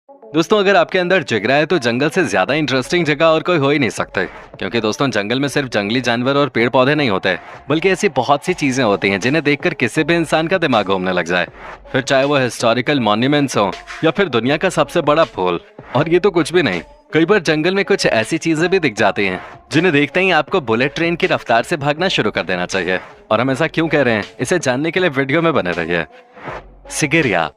दोस्तों, अगर आपके अंदर जिगरा है तो जंगल से ज्यादा इंटरेस्टिंग जगह और कोई हो ही नहीं सकते। क्योंकि दोस्तों, जंगल में सिर्फ जंगली जानवर और पेड़ पौधे नहीं होते, बल्कि ऐसी बहुत सी चीजें होती हैं जिन्हें देखकर किसी भी इंसान का दिमाग घूमने लग जाए। फिर चाहे वो हिस्टोरिकल मॉन्यूमेंट्स हो या फिर दुनिया का सबसे बड़ा फूल। और ये तो कुछ भी नहीं, कई बार जंगल में कुछ ऐसी चीजें भी दिख जाती हैं जिन्हें देखते ही आपको बुलेट ट्रेन की रफ्तार से भागना शुरू कर देना चाहिए। और हम ऐसा क्यों कह रहे हैं, इसे जानने के लिए वीडियो में बने रहिए। सिगेरिया।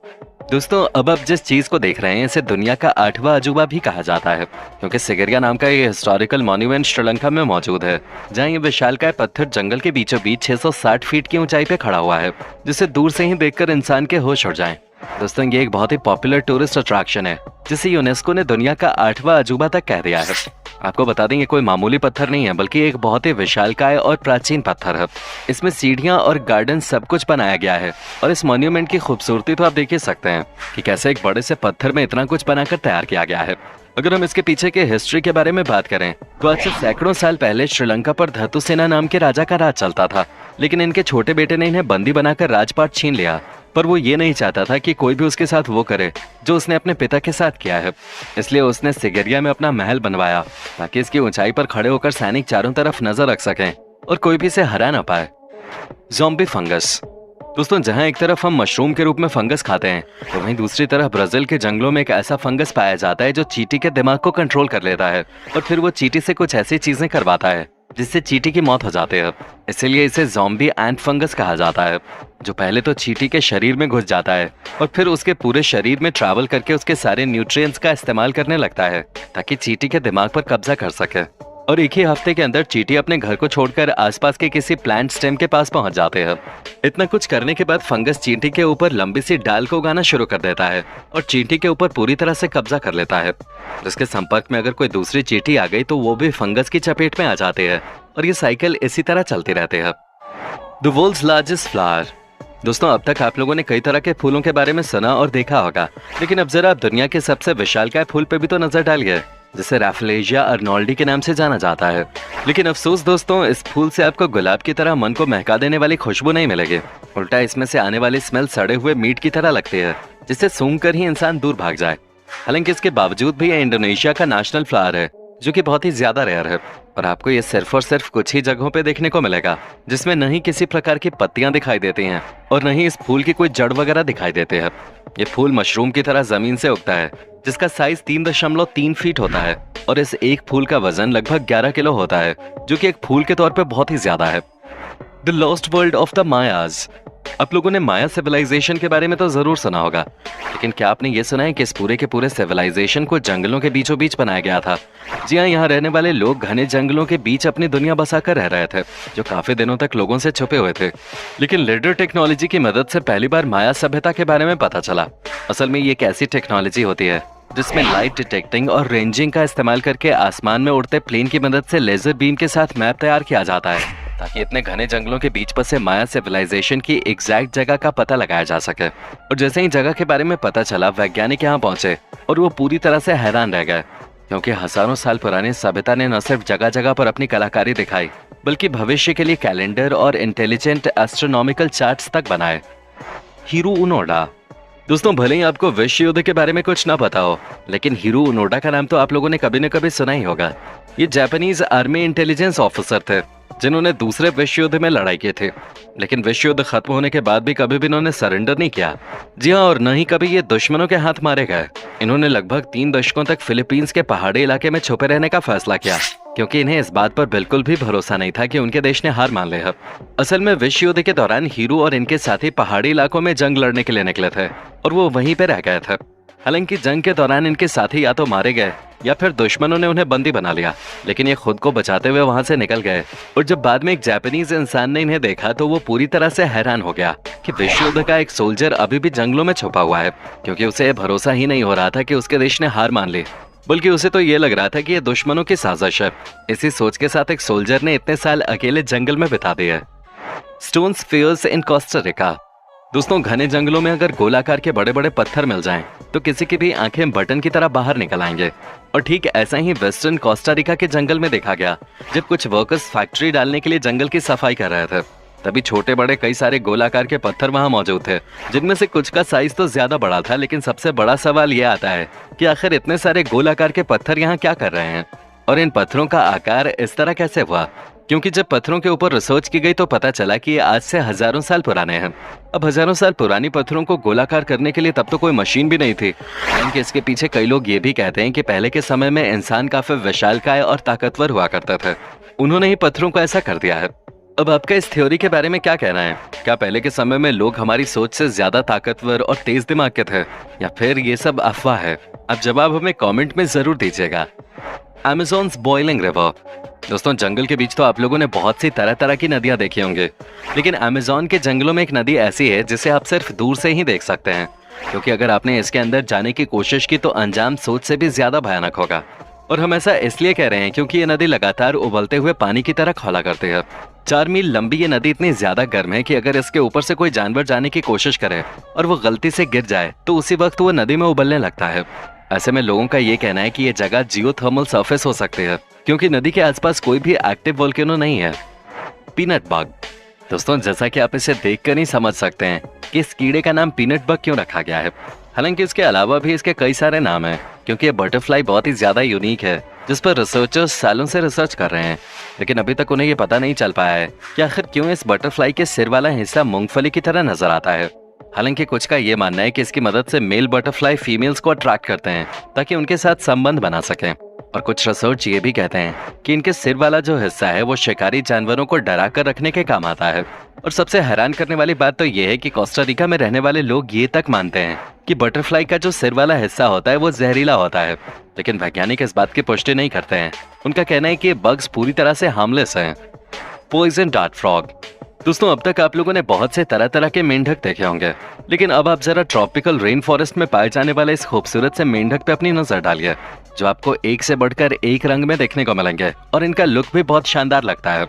दोस्तों, अब आप जिस चीज को देख रहे हैं इसे दुनिया का 8वां अजूबा भी कहा जाता है, क्योंकि सिगेरिया नाम का ये हिस्टोरिकल मॉन्यूमेंट श्रीलंका में मौजूद है, जहां ये विशालकाय पत्थर जंगल के बीचों बीच 660 फीट की ऊंचाई पे खड़ा हुआ है, जिसे दूर से ही देखकर इंसान के होश उड़ जाएं। दोस्तों, ये एक बहुत ही पॉपुलर टूरिस्ट अट्रैक्शन है, जिसे यूनेस्को ने दुनिया का 8वां अजूबा तक कह दिया है। आपको बता दें, ये कोई मामूली पत्थर नहीं है, बल्कि एक बहुत ही विशालकाय और प्राचीन पत्थर है। इसमें सीढ़ियां और गार्डन सब कुछ बनाया गया है, और इस मॉन्यूमेंट की खूबसूरती तो आप देख ही सकते हैं कि कैसे एक बड़े से पत्थर में इतना कुछ बनाकर तैयार किया गया है। अगर हम इसके पीछे के हिस्ट्री के बारे में बात करें तो आज से सैकड़ों साल पहले श्रीलंका पर धातुसेना नाम के राजा का राज चलता था, लेकिन इनके छोटे बेटे ने इन्हें बंदी बनाकर राजपाट छीन लिया। पर वो ये नहीं चाहता था कि कोई भी उसके साथ वो करे जो उसने अपने पिता के साथ किया है, इसलिए उसने सिगेरिया में अपना महल बनवाया, ताकि इसकी ऊंचाई पर खड़े होकर सैनिक चारों तरफ नजर रख सकें और कोई भी इसे हरा ना पाए। Zombie fungus. दोस्तों, जहां एक तरफ हम मशरूम के रूप में फंगस खाते हैं, तो वहीं दूसरी तरफ ब्राजील के जंगलों में एक ऐसा फंगस पाया जाता है जो चींटी के दिमाग को कंट्रोल कर लेता है, और फिर वो चींटी से कुछ ऐसी चीजें करवाता है जिससे चींटी की मौत हो जाती है। इसीलिए इसे ज़ॉम्बी एंट फंगस कहा जाता है, जो पहले तो चींटी के शरीर में घुस जाता है और फिर उसके पूरे शरीर में ट्रैवल करके उसके सारे न्यूट्रिएंट्स का इस्तेमाल करने लगता है, ताकि चींटी के दिमाग पर कब्जा कर सके। और एक ही हफ्ते के अंदर चींटी अपने घर को छोड़कर आसपास के किसी प्लांट स्टेम के पास पहुंच जाते हैं। इतना कुछ करने के बाद फंगस चींटी के ऊपर लंबी सी डाल को उगाना शुरू कर देता है और चींटी के ऊपर पूरी तरह से कब्जा कर लेता है। जिसके संपर्क में अगर कोई दूसरी चींटी आ गई तो वो भी फंगस की चपेट में आ जाते हैं, और ये साइकिल इसी तरह चलती रहती है। The world's largest flower. दोस्तों, अब तक आप लोगों ने कई तरह के फूलों के बारे में सुना और देखा होगा, लेकिन अब जरा आप दुनिया के सबसे विशालकाय फूल पे भी तो नजर डालिए, जिसे रैफलेशिया अर्नोल्डी के नाम से जाना जाता है। लेकिन अफसोस दोस्तों, इस फूल से आपको गुलाब की तरह मन को महका देने वाली खुशबू नहीं मिलेगी। उल्टा इसमें से आने वाली स्मेल सड़े हुए मीट की तरह लगती है, जिसे सूंघ कर ही इंसान दूर भाग जाए। हालांकि इसके बावजूद भी ये इंडोनेशिया का नेशनल फ्लावर है, जो कि बहुत ही ज्यादा रेयर है, और आपको ये सिर्फ और सिर्फ कुछ ही जगहों पे देखने को मिलेगा, जिसमें न ही किसी प्रकार की पत्तियां दिखाई देती हैं और न ही इस फूल की कोई जड़ वगैरह दिखाई देते हैं। ये फूल मशरूम की तरह जमीन से उगता है, जिसका साइज 3.3 फीट होता है, और इस एक फूल का वजन लगभग 11 किलो होता है, जो कि एक फूल के तौर पे बहुत ही ज्यादा है। The lost world of the Maya's. आप लोगों ने माया सिविलाइजेशन के बारे में तो जरूर सुना होगा, लेकिन क्या आपने ये सुना है कि इस पूरे के पूरे सिविलाइजेशन को जंगलों के बीचों बीच बनाया गया था? जी हाँ, यहाँ रहने वाले लोग घने जंगलों के बीच अपनी दुनिया बसाकर रह रहे थे, जो काफी दिनों तक लोगों से छुपे हुए थे। लेकिन लेडर टेक्नोलॉजी की मदद से पहली बार माया सभ्यता के बारे में पता चला। असल में ये एक ऐसी टेक्नोलॉजी होती है जिसमें लाइट डिटेक्टिंग और रेंजिंग का इस्तेमाल करके आसमान में उड़ते प्लेन की मदद से लेजर बीम के साथ मैप तैयार किया जाता है, ताकि इतने घने जंगलों के बीच बसे माया सिविलाइजेशन की एग्जैक्ट जगह का पता लगाया जा सके। और जैसे ही जगह के बारे में पता चला, वैज्ञानिक यहाँ पहुंचे और वो पूरी तरह से हैरान रह गए, क्योंकि हजारों साल पुरानी सभ्यता ने न सिर्फ जगह जगह पर अपनी कलाकारी दिखाई, बल्कि भविष्य के लिए कैलेंडर और इंटेलिजेंट एस्ट्रोनॉमिकल चार्ट्स तक बनाए। हिरू उनोडा। दोस्तों, भले ही आपको विश्व युद्ध के बारे में कुछ ना पता हो, लेकिन हिरू उनोडा का नाम तो आप लोगों ने कभी न कभी सुना ही होगा। ये जापानीज आर्मी इंटेलिजेंस ऑफिसर थे, जिन्होंने दूसरे विश्व युद्ध में लड़ाई की थी, लेकिन विश्व युद्ध खत्म होने के बाद भी कभी भी इन्होंने सरेंडर नहीं किया। जी हाँ, और न ही कभी ये दुश्मनों के हाथ मारे गए। इन्होंने लगभग 3 दशकों तक फिलीपींस के पहाड़ी इलाके में छुपे रहने का फैसला किया, क्योंकि इन्हें इस बात पर बिल्कुल भी भरोसा नहीं था कि उनके देश ने हार मान ली है। असल में विश्व युद्ध के दौरान हीरू और इनके साथी पहाड़ी इलाकों में जंग लड़ने के लिए निकले थे, और वो वहीं पे रह गए थे। हालांकि जंग के दौरान इनके साथी या तो मारे गए या फिर दुश्मनों ने उन्हें बंदी बना लिया, लेकिन ये खुद को बचाते हुए वहां से निकल गए। और जब बाद में एक जापानीज इंसान ने इन्हें देखा तो वो पूरी तरह से हैरान हो गया कि विश्व युद्ध का एक सोल्जर अभी भी जंगलों में छुपा हुआ है, क्योंकि उसे भरोसा ही नहीं हो रहा था कि उसके देश ने हार मान ली, बल्कि उसे तो ये लग रहा था कि ये दुश्मनों की साजिश है। इसी सोच के साथ एक सोल्जर ने इतने साल अकेले जंगल में बिता दिए। स्टोन स्फीयर्स इन कोस्टा रिका। दोस्तों, घने जंगलों में अगर गोलाकार के बड़े बड़े पत्थर मिल जाएं, तो किसी की भी आंखें बटन की तरह बाहर निकल आएंगे। और ठीक ऐसा ही वेस्टर्न कोस्टा रिका के जंगल में देखा गया, जब कुछ वर्कर्स फैक्ट्री डालने के लिए जंगल की सफाई कर रहे थे। तभी छोटे बड़े कई सारे गोलाकार के पत्थर वहां मौजूद थे, जिनमें से कुछ का साइज तो ज्यादा बड़ा था। लेकिन सबसे बड़ा सवाल ये आता है कि आखिर इतने सारे गोलाकार के पत्थर यहाँ क्या कर रहे हैं और इन पत्थरों का आकार इस तरह कैसे हुआ। क्योंकि जब पत्थरों के ऊपर रिसर्च की गई तो पता चला कि ये आज से हजारों साल पुराने हैं। अब हजारों साल पुरानी पत्थरों को गोलाकार करने के लिए तब तो कोई मशीन भी नहीं थी। हालांकि इसके पीछे कई लोग ये भी कहते हैं कि पहले के समय में इंसान काफी विशालकाय और ताकतवर हुआ करते थे, उन्होंने ही पत्थरों को ऐसा कर दिया है। अब आपका इस थ्योरी के बारे में क्या कहना है? क्या पहले के समय में लोग हमारी सोच से ज्यादा ताकतवर और तेज दिमाग के थे, या फिर ये सब अफवाह है? अब जवाब हमें कमेंट में जरूर दीजिएगा। अमेज़न्स बॉइलिंग रिवर। दोस्तों, जंगल के बीच तो आप लोगों ने बहुत सी तरह तरह की नदियां देखी होंगी, लेकिन अमेज़न के जंगलों में एक नदी ऐसी है जिसे आप सिर्फ दूर से ही देख सकते हैं, क्योंकि अगर आपने इसके अंदर जाने की कोशिश की तो अंजाम सोच से भी ज्यादा भयानक होगा। और हम ऐसा इसलिए कह रहे हैं क्योंकि ये नदी लगातार उबलते हुए पानी की तरह खौला करती है। 4 मील लंबी ये नदी इतनी ज्यादा गर्म है कि अगर इसके ऊपर से कोई जानवर जाने की कोशिश करे और वो गलती से गिर जाए तो उसी वक्त वो नदी में उबलने लगता है। ऐसे में लोगों का ये कहना है कि ये जगह जियोथर्मल सरफेस हो सकती है, क्योंकि नदी के आसपास कोई भी एक्टिव वोल्केनो नहीं है। Peanut bug. दोस्तों, जैसा कि आप इसे देखकर ही समझ सकते हैं कि इस कीड़े का नाम पीनट बग क्यों रखा गया है। हालांकि इसके अलावा भी इसके कई सारे नाम हैं, क्योंकि ये बटरफ्लाई बहुत ही ज्यादा यूनिक है जिस पर रिसर्चर्स सालों से रिसर्च कर रहे हैं। लेकिन अभी तक उन्हें ये पता नहीं चल पाया है कि आखिर क्यों इस बटरफ्लाई के सिर वाला हिस्सा मूंगफली की तरह नजर आता है। हालांकि कुछ का ये मानना है कि इसकी मदद से मेल बटरफ्लाई फीमेल्स को अट्रैक्ट करते हैं ताकि उनके साथ संबंध बना सकें। और कुछ रिसर्च ये भी कहते हैं कि इनके सिर वाला जो हिस्सा है वो शिकारी जानवरों को डरा कर रखने के काम आता है। और सबसे हैरान करने वाली बात तो ये है कि कोस्टा रिका में रहने वाले लोग ये तक मानते हैं कि बटरफ्लाई का जो सिर वाला हिस्सा होता है वो जहरीला होता है। लेकिन वैज्ञानिक इस बात की पुष्टि नहीं करते हैं। उनका कहना है कि ये बग्स पूरी तरह से हार्मलेस हैं। Poison dart frog. दोस्तों, अब तक आप लोगों ने बहुत से तरह तरह के मेंढक देखे होंगे, लेकिन अब आप जरा ट्रॉपिकल रेन फॉरेस्ट में पाए जाने वाले इस खूबसूरत से मेंढक पे अपनी नजर डालिए, जो आपको एक से बढ़कर एक रंग में देखने को मिलेंगे और इनका लुक भी बहुत शानदार लगता है।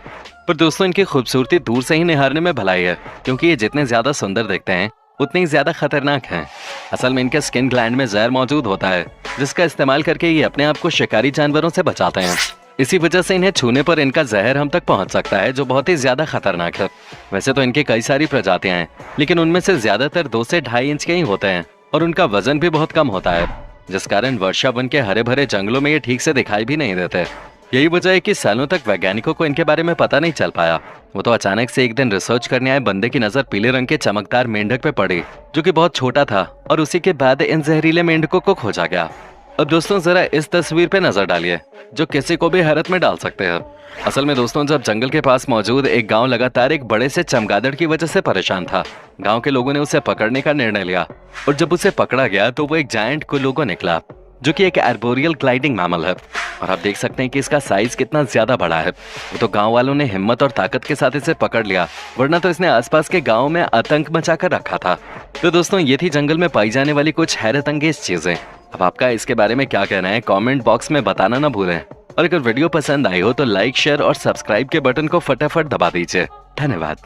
पर दोस्तों, इनकी खूबसूरती दूर से ही निहारने में भलाई है, क्योंकि ये जितने ज्यादा सुंदर दिखते हैं उतने ही ज्यादा खतरनाक हैं। असल में इनके स्किन ग्लैंड में जहर मौजूद होता है, जिसका इस्तेमाल करके ये अपने आप को शिकारी जानवरों से बचाते हैं। इसी वजह से इन्हें छूने पर इनका जहर हम तक पहुंच सकता है, जो बहुत ही ज्यादा खतरनाक है। वैसे तो इनकी कई सारी प्रजातियां हैं, लेकिन उनमें से ज्यादातर 2 से 2.5 इंच के ही होते हैं और उनका वजन भी बहुत कम होता है, जिस कारण वर्षा वन के हरे भरे जंगलों में ये ठीक से दिखाई भी नहीं देते। यही वजह है कि सालों तक वैज्ञानिकों को इनके बारे में पता नहीं चल पाया। वो तो अचानक से एक दिन रिसर्च करने आए बंदे की नजर पीले रंग के चमकदार मेंढक पे पड़ी, जो कि बहुत छोटा था, और उसी के बाद इन जहरीले मेंढकों को खोजा गया। अब दोस्तों, जरा इस तस्वीर पे नजर डालिए, जो किसी को भी हैरत में डाल सकते हैं। असल में दोस्तों, जब जंगल के पास मौजूद एक गांव लगातार एक बड़े से चमगादड़ की वजह से परेशान था, गांव के लोगों ने उसे पकड़ने का निर्णय लिया। और जब उसे पकड़ा गया तो वो एक जायंट कुलुगो निकला, जो कि एक आर्बोरियल ग्लाइडिंग मैमल है। और आप देख सकते हैं कि इसका साइज कितना ज्यादा बड़ा है। वो तो गांव वालों ने हिम्मत और ताकत के साथ इसे पकड़ लिया, वरना तो इसने आसपास के गांव में आतंक मचाकर रखा था। तो दोस्तों, ये थी जंगल में पाई जाने वाली कुछ हैरत अंगेज चीजें। अब आपका इसके बारे में क्या कहना है, कमेंट बॉक्स में बताना ना भूलें। और अगर वीडियो पसंद आई हो तो लाइक, शेयर और सब्सक्राइब के बटन को फटाफट दबा दीजिए। धन्यवाद।